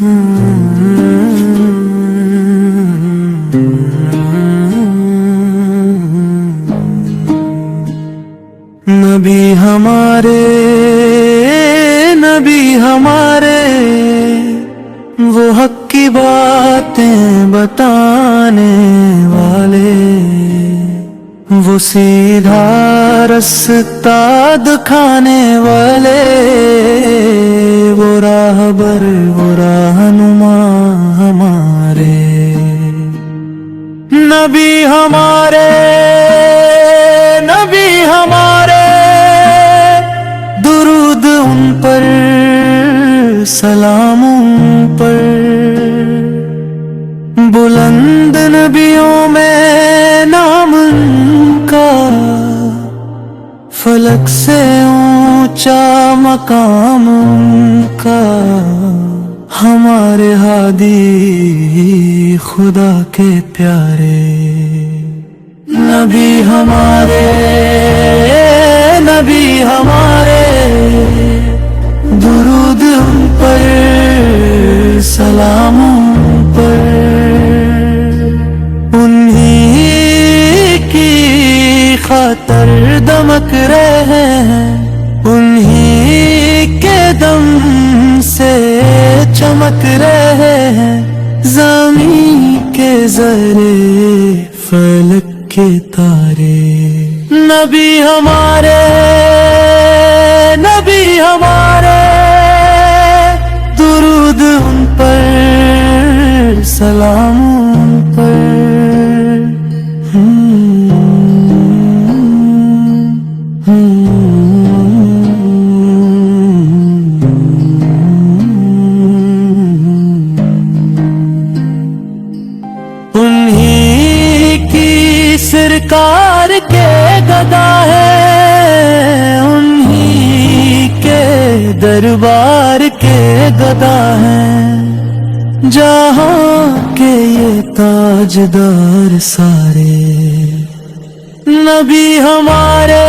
نبی ہمارے وہ حق کی باتیں بتانے والے، وہ سیدھا رستہ دکھانے والے، وہ راہبر وہ رہنما ہمارے۔ نبی ہمارے درود ان پر، سلام ان پر، بلند نبیوں میں نام ان کا، فلک سے اونچا مقام ان کا، ہمارے ہادی خدا کے پیارے۔ نبی ہمارے درود ان پر، سلام ان پر، انہی کی خاطر دمک رہے ہیں، انہی کے دم سے چمک رہے ہیں، زمین کے ذرے فلک کے تارے۔ نبی ہمارے درود ان پر، سلام ان پر۔ انہی کی سرکار کے گدا ہے، انہی کے دربار کے گدا ہیں، جہاں کے یہ تاجدار سارے۔ نبی ہمارے